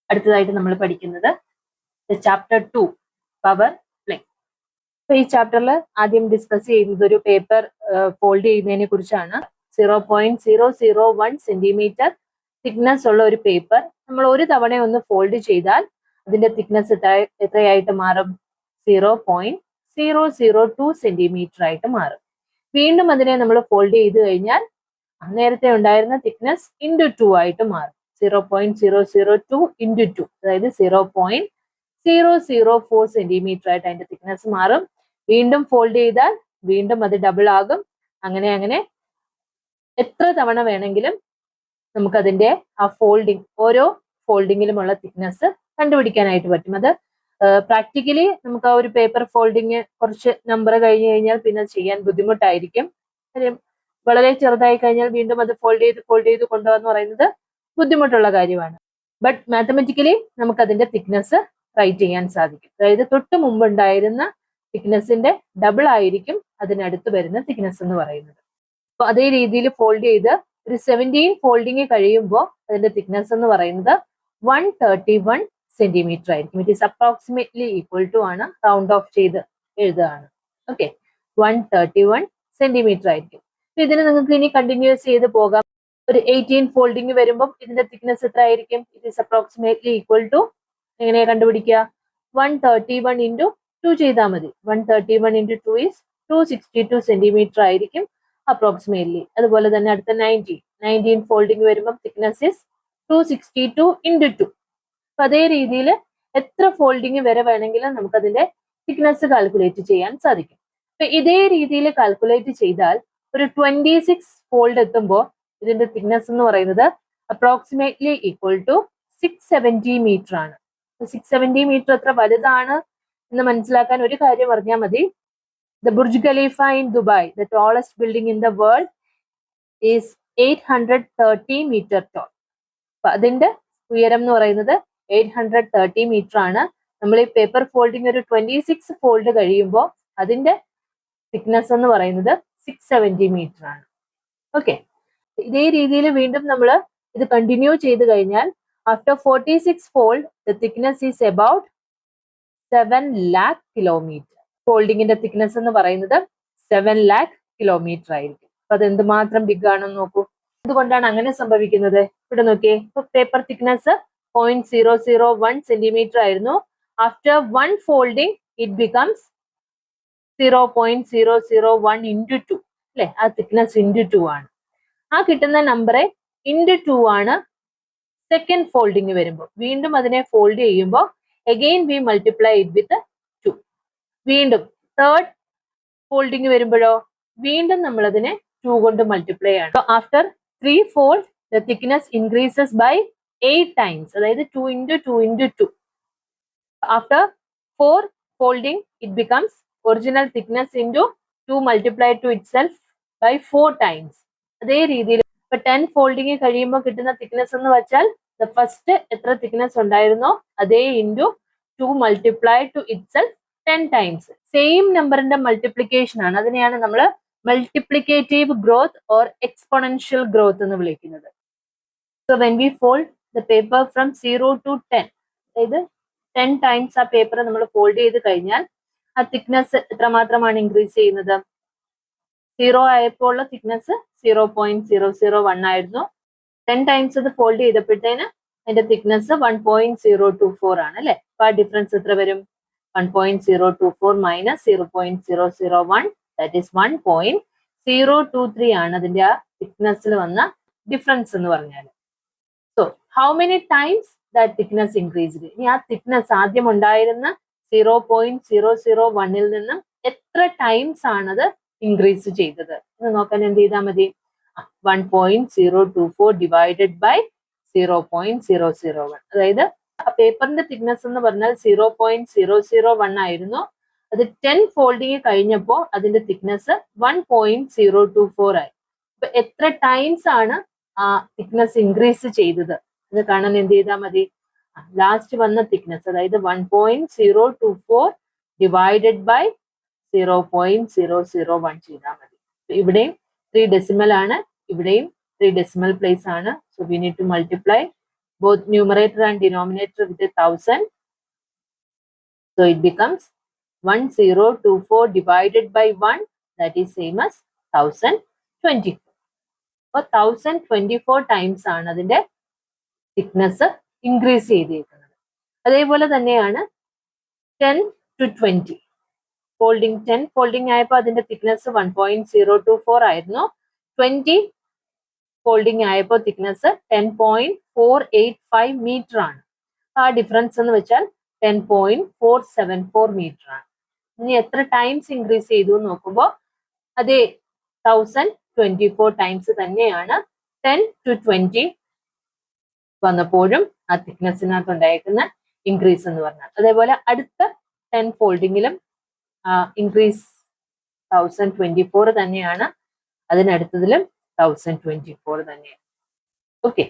അടുത്തതായിട്ട് നമ്മൾ പഠിക്കുന്നത് ചാപ്റ്റർ 2 പവർ പ്ലേ. അപ്പൊ ഈ ചാപ്റ്ററിൽ ആദ്യം ഡിസ്കസ് ചെയ്യുന്നത് ഒരു പേപ്പർ ഫോൾഡ് ചെയ്യുന്നതിനെ കുറിച്ചാണ്. 0.001 സെന്റിമീറ്റർ തിക്നെസ് ഉള്ള ഒരു പേപ്പർ നമ്മൾ ഒരു തവണ ഒന്ന് ഫോൾഡ് ചെയ്താൽ അതിന്റെ തിക്നെസ് എത്രയായിട്ട് മാറും? 0.002 സെന്റിമീറ്റർ ആയിട്ട് മാറും. വീണ്ടും അതിനെ നമ്മൾ ഫോൾഡ് ചെയ്ത് കഴിഞ്ഞാൽ നേരത്തെ ഉണ്ടായിരുന്ന തിക്നെസ് ഇൻറ്റു 2 ആയിട്ട് മാറും. 0.002 ഇൻറ്റു 2, അതായത് 0.004 സെന്റിമീറ്റർ ആയിട്ട് അതിന്റെ തിക്നെസ് മാറും. വീണ്ടും ഫോൾഡ് ചെയ്താൽ വീണ്ടും അത് ഡബിൾ ആകും. അങ്ങനെ അങ്ങനെ എത്ര തവണ വേണമെങ്കിലും നമുക്കതിന്റെ ആ ഫോൾഡിങ്, ഓരോ ഫോൾഡിങ്ങിലുമുള്ള തിക്നെസ് കണ്ടുപിടിക്കാനായിട്ട് പറ്റും. അത് പ്രാക്ടിക്കലി നമുക്ക് ആ ഒരു പേപ്പർ ഫോൾഡിങ് കുറച്ച് നമ്പർ കഴിഞ്ഞു കഴിഞ്ഞാൽ പിന്നെ ചെയ്യാൻ ബുദ്ധിമുട്ടായിരിക്കും. വളരെ ചെറുതായി കഴിഞ്ഞാൽ വീണ്ടും അത് ഫോൾഡ് ചെയ്ത് കൊണ്ടുപോകാന്ന് പറയുന്നത് ബുദ്ധിമുട്ടുള്ള കാര്യമാണ്. ബട്ട് മാത്തമെറ്റിക്കലി നമുക്ക് അതിന്റെ തിക്നെസ് റൈറ്റ് ചെയ്യാൻ സാധിക്കും. അതായത് തൊട്ട് മുമ്പ് ഉണ്ടായിരുന്ന തിക്നെസിന്റെ ഡബിൾ ആയിരിക്കും അതിനടുത്ത് വരുന്ന തിക്നെസ് എന്ന് പറയുന്നത്. അപ്പൊ അതേ രീതിയിൽ ഫോൾഡ് ചെയ്ത് ഒരു 17 ഫോൾഡിങ് കഴിയുമ്പോൾ അതിന്റെ തിക്നെസ് എന്ന് പറയുന്നത് 131 സെന്റിമീറ്റർ ആയിരിക്കും. It is approximately equal to ആണ്, റൗണ്ട് ഓഫ് ചെയ്ത് എഴുതുകയാണ്. ഓക്കെ, 131 സെന്റിമീറ്റർ ആയിരിക്കും. ഇതിന് നിങ്ങൾക്ക് ഇനി കണ്ടിന്യൂസ് ചെയ്ത് പോകാം. ഒരു 18 ഫോൾഡിങ് വരുമ്പോൾ ഇതിന്റെ തിക്നെസ് എത്ര ആയിരിക്കും? It is approximately equal to, എങ്ങനെയാ കണ്ടുപിടിക്കുക? 131 ഇൻറ്റു 2 ചെയ്താൽ മതി. 131 ഇൻറ്റു 2 ഈസ് 262 സെന്റിമീറ്റർ ആയിരിക്കും അപ്രോക്സിമേറ്റ്ലി. അതുപോലെ തന്നെ അടുത്ത 19 ഫോൾഡിങ് വരുമ്പോൾ തിക്നെസ് ഈസ് 262 ഇൻറ്റു 2. അപ്പൊ അതേ രീതിയിൽ എത്ര ഫോൾഡിങ് വരെ വേണമെങ്കിലും നമുക്ക് അതിന്റെ തിക്നെസ് കാൽക്കുലേറ്റ് ചെയ്യാൻ സാധിക്കും. അപ്പൊ ഇതേ രീതിയിൽ കാൽക്കുലേറ്റ് ചെയ്താൽ ഒരു 26 ഫോൾഡ് എത്തുമ്പോൾ ഇതിന്റെ തിക്നെസ് എന്ന് പറയുന്നത് അപ്രോക്സിമേറ്റ്ലി ഈക്വൽ ടു 670 മീറ്റർ ആണ്. 670 മീറ്റർ എത്ര വലുതാണ് എന്ന് മനസ്സിലാക്കാൻ ഒരു കാര്യം അറിഞ്ഞാൽ മതി. The Burj Khalifa in Dubai, the tallest building in the world, is 830 meter tall. അപ്പൊ അതിന്റെ ഉയരം എന്ന് പറയുന്നത് 830 മീറ്റർ ആണ്. നമ്മൾ ഈ പേപ്പർ ഫോൾഡിങ് ഒരു 26 ഫോൾഡ് കഴിയുമ്പോൾ അതിന്റെ തിക്നെസ് എന്ന് പറയുന്നത് 670 മീറ്റർ ആണ്. ഓക്കെ, ഇതേ രീതിയിൽ വീണ്ടും നമ്മൾ ഇത് കണ്ടിന്യൂ ചെയ്ത് കഴിഞ്ഞാൽ after 46 fold the thickness is about 7 lakh kilometre. ഫോൾഡിങ്ങിന്റെ തിക്നെസ് എന്ന് പറയുന്നത് 7 lakh കിലോമീറ്റർ ആയിരിക്കും. അപ്പൊ അത് എന്തുമാത്രം ബിഗ് ആണെന്ന് നോക്കൂ. എന്തുകൊണ്ടാണ് അങ്ങനെ സംഭവിക്കുന്നത്? ഇവിടെ നോക്കിയേ, ഇപ്പൊ പേപ്പർ തിക്നെസ് 0.001 സെന്റിമീറ്റർ ആയിരുന്നു. After 1 folding it becomes 0.001 into 2 അല്ലെ? ആ തിക്നെസ് ഇൻറ്റു 2 ആണ്. ആ കിട്ടുന്ന നമ്പറെ ഇൻറ്റു 2 ആണ് സെക്കൻഡ് ഫോൾഡിങ് വരുമ്പോൾ. വീണ്ടും അതിനെ ഫോൾഡ് ചെയ്യുമ്പോൾ again we multiply it with 2. വീണ്ടും തേർഡ് ഫോൾഡിങ് വരുമ്പോഴോ വീണ്ടും നമ്മൾ അതിനെ 2 കൊണ്ട് മൾട്ടിപ്ലൈ ആണ്. After 3 fold the thickness increases by 8 times, അതായത് 2 into 2 into 2. After 4 folding it becomes original thickness into 2 multiplied to itself by 4 times. അതേ രീതിയിൽ ഇപ്പൊ 10 ഫോൾഡിങ് കഴിയുമ്പോൾ കിട്ടുന്ന തിക്നെസ് എന്ന് വെച്ചാൽ ദ ഫസ്റ്റ് എത്ര തിക്നെസ് ഉണ്ടായിരുന്നോ അതേ into 2 multiplied to itself 10 times. Same നമ്പറിന്റെ മൾട്ടിപ്ലിക്കേഷൻ ആണ്. അതിനെയാണ് നമ്മൾ multiplicative growth or exponential growth എന്ന് വിളിക്കുന്നത്. So when we fold the paper from 0 to 10, അതായത് 10 ടൈംസ് ആ പേപ്പർ നമ്മൾ ഫോൾഡ് ചെയ്ത് കഴിഞ്ഞാൽ ആ തിക്നെസ് എത്രമാത്രമാണ് ഇൻക്രീസ് ചെയ്യുന്നത്? 0 ആയപ്പോൾ ഉള്ള തിക്നെസ് 0.001 ആയിരുന്നു. 10 ടൈംസ് അത് ഫോൾഡ് ചെയ്തപ്പോഴത്തേന് അതിന്റെ തിക്നെസ് 1.024 ആണ് അല്ലെ? അപ്പൊ ആ ഡിഫറൻസ് എത്ര വരും? 1.024 മൈനസ് 0.001, ദാറ്റ് ഈസ് 1.023 ആണ് അതിന്റെ ആ തിക്നെസ്സിൽ വന്ന ഡിഫറൻസ് എന്ന് പറഞ്ഞാൽ. So how many times that thickness increased? ഇനി ആ തിക്നെസ് ആദ്യം ഉണ്ടായിരുന്ന 0.001 നിന്നും എത്ര ടൈംസ് ആണത് ഇൻക്രീസ് ചെയ്തത് എന്ന് നോക്കാൻ എന്ത് ചെയ്താൽ മതി? 1.024 ഡിവൈഡഡ് ബൈ 0.001. അതായത് ആ പേപ്പറിന്റെ തിക്നെസ് എന്ന് പറഞ്ഞാൽ 0.001 ആയിരുന്നു. അത് 10 ഫോൾഡിങ് കഴിഞ്ഞപ്പോൾ അതിന്റെ തിക്നെസ് 1.024 ആയി. അപ്പൊ എത്ര ടൈംസ് ആണ് ആ തിക്നെസ് ഇൻക്രീസ് ചെയ്തത് എന്ന് കാണാൻ എന്ത് ചെയ്താൽ മതി? ലാസ്റ്റ് വന്ന തിക്നെസ്, അതായത് 1.024 ഡിവൈഡഡ് ബൈ 0.001 ചെയ്താൽ മതി. ഇവിടെയും 3 ഡെസിമൽ ആണ്, ഇവിടെയും 3 ഡെസിമൽ പ്ലേസ് ആണ്. So we need to multiply both numerator and denominator with 1000. So it becomes 1024 divided by 1, that is same as 1024. അപ്പോൾ 1024 ടൈംസ് ആണ് അതിന്റെ തിക്നെസ് ഇൻക്രീസ് ചെയ്തിരിക്കുന്നത്. അതേപോലെ തന്നെയാണ് 10 to 20 ഫോൾഡിങ്. 10 ഫോൾഡിങ് ആയപ്പോൾ അതിന്റെ തിക്നെസ് 1.024 ആയിരുന്നു. 20 ഫോൾഡിങ് ആയപ്പോൾ തിക്നെസ് 10.485 മീറ്റർ ആണ്. ആ ഡിഫറൻസ് എന്ന് വെച്ചാൽ 10.474 മീറ്റർ ആണ്. ഇനി എത്ര ടൈംസ് ഇൻക്രീസ് ചെയ്തു എന്ന് നോക്കുമ്പോൾ അതേ 1024 ടൈംസ് തന്നെയാണ് 10 to 20 വന്നപ്പോഴും ആ തിക്നെസ്സിനകത്ത് ഉണ്ടായിരിക്കുന്ന ഇൻക്രീസ് എന്ന് പറഞ്ഞാൽ. അതേപോലെ അടുത്ത 10 ഫോൾഡിങ്ങിലും ഇൻക്രീസ് 1024 തന്നെയാണ്, അതിനടുത്തതിലും 1024 തന്നെയാണ്. ഓക്കെ,